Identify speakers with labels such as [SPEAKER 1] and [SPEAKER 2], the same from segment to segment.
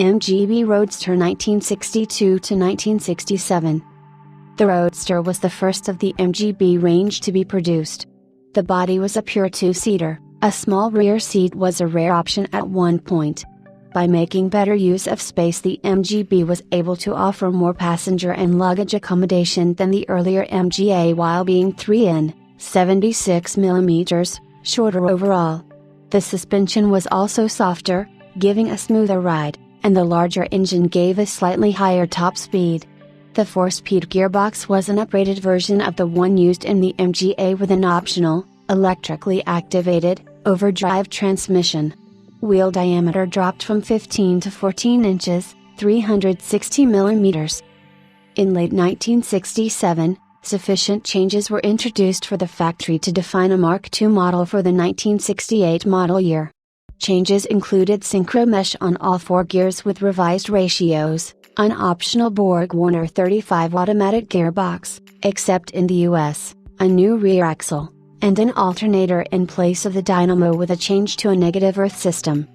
[SPEAKER 1] MG B Roadster 1962–1967. The Roadster was the first of the MG B range to be produced. The body was a pure two-seater. A small rear seat was a rare option at one point. By making better use of space, the MGB was able to offer more passenger and luggage accommodation than the earlier MGA while being 3 (76 mm) shorter overall. The suspension was also softer, giving a smoother ride, and the larger engine gave a slightly higher top speed. The 4-speed gearbox was an upgraded version of the one used in the MGA with an optional, electrically activated, overdrive transmission. Wheel diameter dropped from 15 to 14 inches, 360 mm. In late 1967, sufficient changes were introduced for the factory to define a Mark II model for the 1968 model year. Changes included synchro mesh on all 4 gears with revised ratios, an optional Borg-Warner 35 automatic gearbox, except in the US, a new rear axle, and an alternator in place of the dynamo with a change to a negative earth system.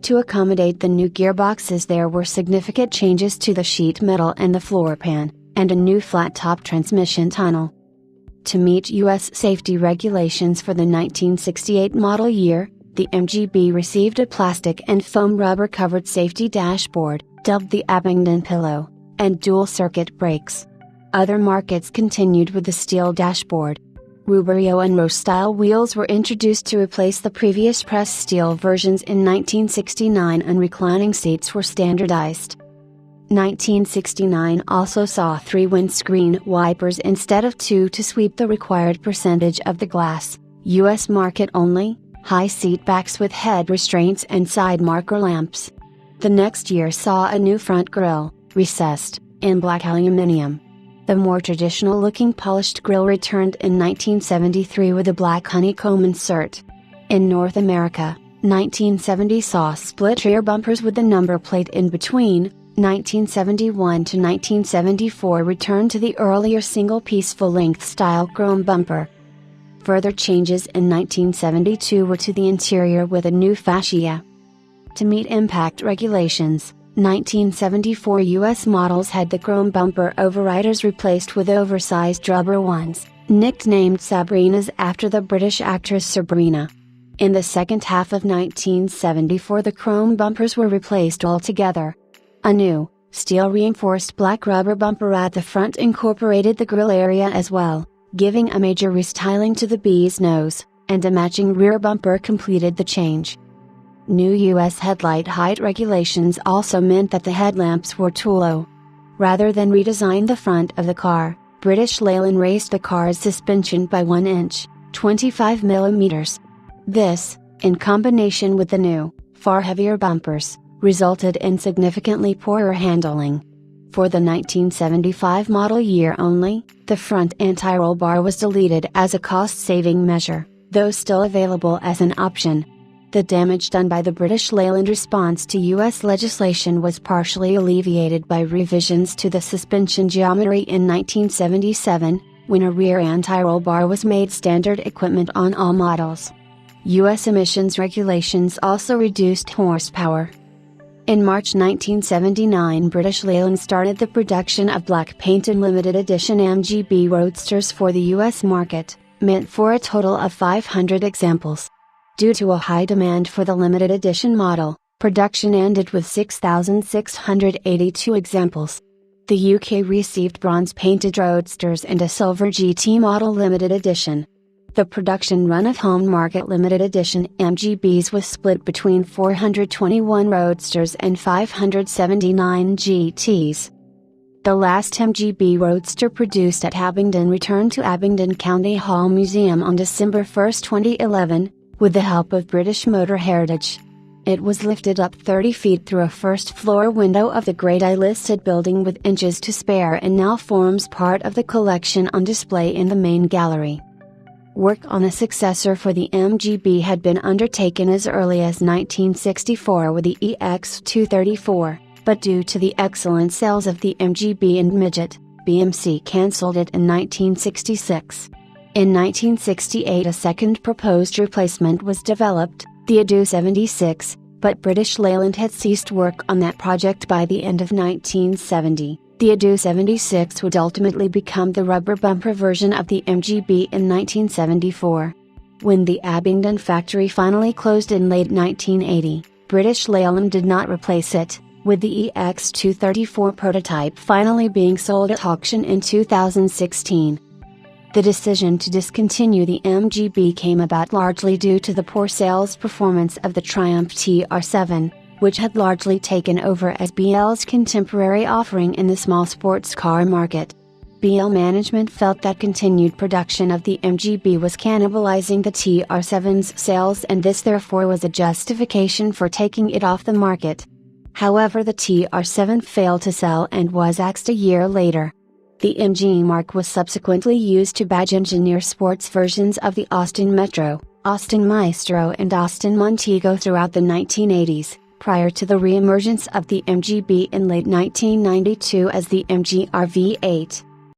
[SPEAKER 1] To accommodate the new gearboxes, there were significant changes to the sheet metal and the floor pan, and a new flat-top transmission tunnel. To meet US safety regulations for the 1968 model year, the MGB received a plastic and foam rubber-covered safety dashboard, dubbed the Abingdon Pillow, and dual-circuit brakes. Other markets continued with the steel dashboard. Rubrio and Rose-style wheels were introduced to replace the previous pressed steel versions in 1969, and reclining seats were standardized. 1969 also saw 3 windscreen wipers instead of 2 to sweep the required percentage of the glass, US market only, high seat backs with head restraints and side marker lamps. The next year saw a new front grille, recessed, in black aluminum. The more traditional-looking polished grille returned in 1973 with a black honeycomb insert. In North America, 1970 saw split rear bumpers with the number plate in between. 1971 to 1974 returned to the earlier single-piece full-length style chrome bumper. Further changes in 1972 were to the interior with a new fascia. To meet impact regulations, 1974 US models had the chrome bumper overriders replaced with oversized rubber ones, nicknamed Sabrinas after the British actress Sabrina. In the second half of 1974, the chrome bumpers were replaced altogether. A new, steel-reinforced black rubber bumper at the front incorporated the grille area as well, giving a major restyling to the B's nose, and a matching rear bumper completed the change. New US headlight height regulations also meant that the headlamps were too low. Rather than redesign the front of the car, British Leyland raised the car's suspension by 1 inch, 25 mm. This, in combination with the new, far heavier bumpers, resulted in significantly poorer handling. For the 1975 model year only, the front anti-roll bar was deleted as a cost-saving measure, though still available as an option. The damage done by the British Leyland response to US legislation was partially alleviated by revisions to the suspension geometry in 1977, when a rear anti-roll bar was made standard equipment on all models. US emissions regulations also reduced horsepower. In March 1979, British Leyland started the production of black-painted limited edition MGB Roadsters for the US market, meant for a total of 500 examples. Due to a high demand for the limited edition model, production ended with 6,682 examples. The UK received bronze-painted Roadsters and a silver GT model limited edition. The production run of home market limited edition MGBs was split between 421 Roadsters and 579 GTs. The last MGB Roadster produced at Abingdon returned to Abingdon County Hall Museum on December 1, 2011, with the help of British Motor Heritage. It was lifted up 30 feet through a first-floor window of the Grade I listed building with inches to spare and now forms part of the collection on display in the main gallery. Work on a successor for the MGB had been undertaken as early as 1964 with the EX234, but due to the excellent sales of the MGB and Midget, BMC cancelled it in 1966. In 1968 a second proposed replacement was developed, the ADU 76, But British Leyland had ceased work on that project by the end of 1970. The Ado 76 would ultimately become the rubber bumper version of the MGB in 1974. When the Abingdon factory finally closed in late 1980, British Leyland did not replace it, with the EX234 prototype finally being sold at auction in 2016. The decision to discontinue the MGB came about largely due to the poor sales performance of the Triumph TR7, which had largely taken over as BL's contemporary offering in the small sports car market. BL management felt that continued production of the MGB was cannibalizing the TR7's sales, and this therefore was a justification for taking it off the market. However, the TR7 failed to sell and was axed a year later. The MG mark was subsequently used to badge engineer sports versions of the Austin Metro, Austin Maestro and Austin Montego throughout the 1980s, prior to the re-emergence of the MGB in late 1992 as the MG RV8.